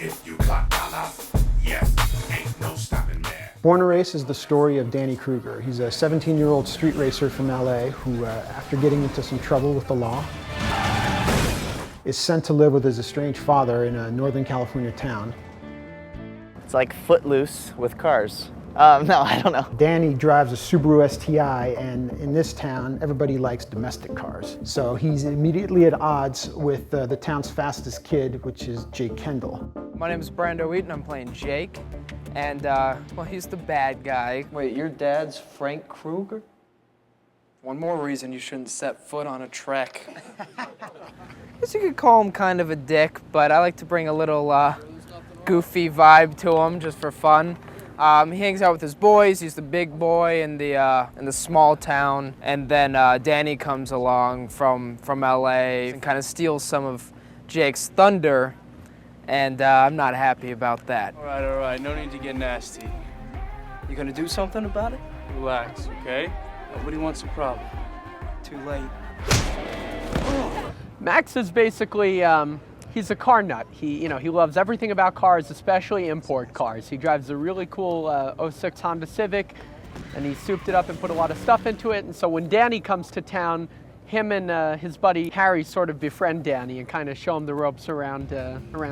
If you got dollars, yes, ain't no stopping there. Born to Race is the story of Danny Kruger. He's a 17-year-old street racer from LA who, after getting into some trouble with the law, is sent to live with his estranged father in a Northern California town. It's like Footloose with cars. No, I don't know. Danny drives a Subaru STI, and in this town, everybody likes domestic cars. So he's immediately at odds with the town's fastest kid, which is Jake Kendall. My name is Brando Eaton. I'm playing Jake, and well, he's the bad guy. Wait, your dad's Frank Kruger? One more reason you shouldn't set foot on a trek. I guess you could call him kind of a dick, but I like to bring a little goofy vibe to him just for fun. He hangs out with his boys. He's the big boy in the small town, and then Danny comes along from LA and kind of steals some of Jake's thunder, and I'm not happy about that. All right, no need to get nasty. You gonna do something about it? Relax, okay? Nobody wants a problem. Too late. Max is basically, he's a car nut. He loves everything about cars, especially import cars. He drives a really cool 06 Honda Civic, and he souped it up and put a lot of stuff into it. And so when Danny comes to town, him and his buddy Harry sort of befriend Danny and kind of show him the ropes around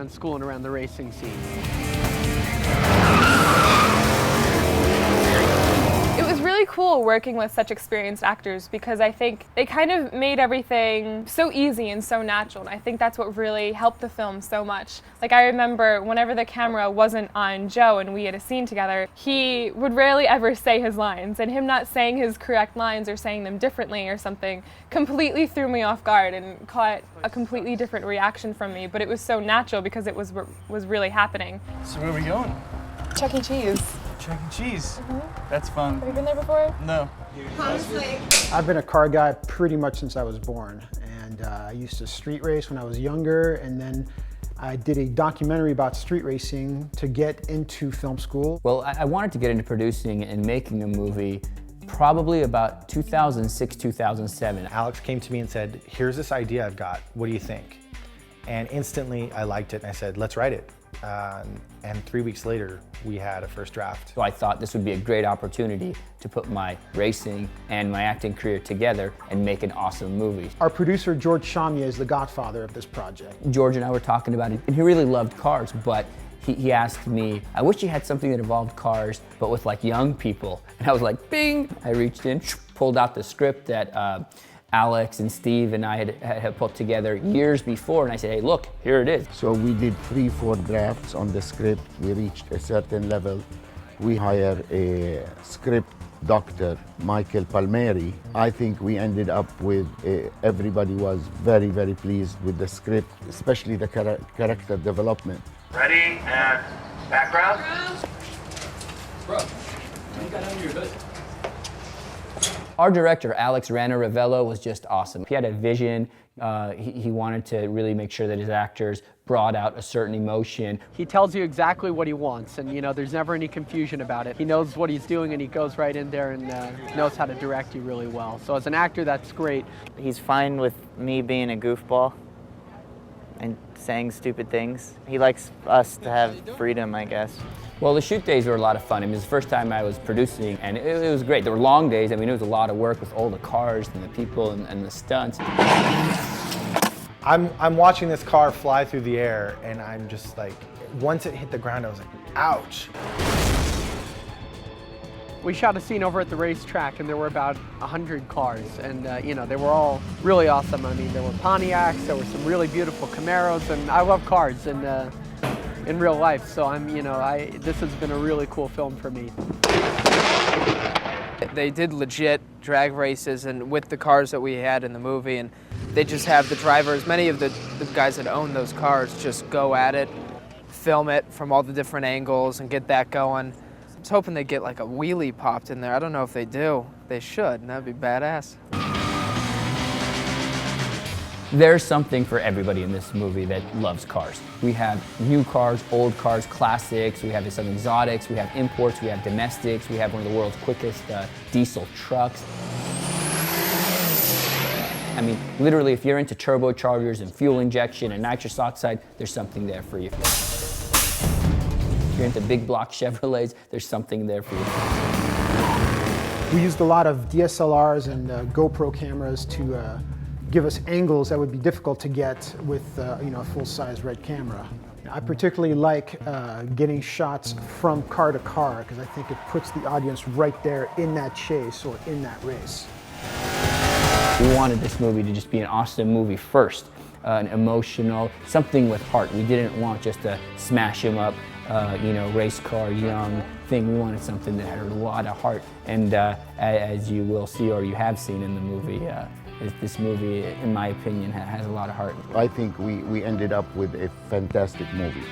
school and around the racing scene. It was really cool working with such experienced actors because I think they kind of made everything so easy and so natural, and I think that's what really helped the film so much. Like, I remember whenever the camera wasn't on Joe and we had a scene together, he would rarely ever say his lines, and him not saying his correct lines or saying them differently or something completely threw me off guard and caught a completely different reaction from me, but it was so natural because it was really happening. So where are we going? Chuck E. Cheese. Chuck E. Cheese. That's fun. Have you been there before? No. I've been a car guy pretty much since I was born, and I used to street race when I was younger, and then I did a documentary about street racing to get into film school. Well, I wanted to get into producing and making a movie probably about 2006, 2007. Alex came to me and said, here's this idea I've got, what do you think? And instantly I liked it and I said, let's write it. And 3 weeks later, we had a first draft. So I thought this would be a great opportunity to put my racing and my acting career together and make an awesome movie. Our producer, George Shamia, is the godfather of this project. George and I were talking about it, and he really loved cars, but he asked me, I wish you had something that involved cars, but with like young people. And I was like, bing! I reached in, pulled out the script that Alex and Steve and I had put together years before, and I said, hey, look, here it is. So we did 3-4 drafts on the script. We reached a certain level. We hired a script doctor, Michael Palmieri. I think we ended up with, everybody was very, very pleased with the script, especially the character development. Ready and background? Bro, you got under your hood. Our director, Alex Rana-Ravello, was just awesome. He had a vision. He wanted to really make sure that his actors brought out a certain emotion. He tells you exactly what he wants, and there's never any confusion about it. He knows what he's doing, and he goes right in there and knows how to direct you really well. So as an actor, that's great. He's fine with me being a goofball and saying stupid things. He likes us to have freedom, I guess. Well, the shoot days were a lot of fun. I mean, it was the first time I was producing, and it was great. There were long days. I mean, it was a lot of work with all the cars and the people and the stunts. I'm watching this car fly through the air, and I'm just like, once it hit the ground, I was like, ouch. We shot a scene over at the racetrack, and there were about 100 cars, and they were all really awesome. I mean, there were Pontiacs, there were some really beautiful Camaros, and I love cars in real life. So this has been a really cool film for me. They did legit drag races and with the cars that we had in the movie, and they just have the drivers, many of the guys that own those cars, just go at it, film it from all the different angles and get that going. I was hoping they'd get like a wheelie popped in there. I don't know if they do. They should, and that'd be badass. There's something for everybody in this movie that loves cars. We have new cars, old cars, classics, we have some exotics, we have imports, we have domestics, we have one of the world's quickest diesel trucks. I mean, literally, if you're into turbochargers and fuel injection and nitrous oxide, there's something there for you. If you're into big block Chevrolets, there's something there for you. We used a lot of DSLRs and GoPro cameras to give us angles that would be difficult to get with you know, a full-size Red camera. I particularly like getting shots from car to car because I think it puts the audience right there in that chase or in that race. We wanted this movie to just be an awesome movie first, an emotional, something with heart. We didn't want just a smash 'em up, you know, race car, young thing. We wanted something that had a lot of heart. And as you will see, or you have seen in the movie, this movie, in my opinion, has a lot of heart. I think we ended up with a fantastic movie.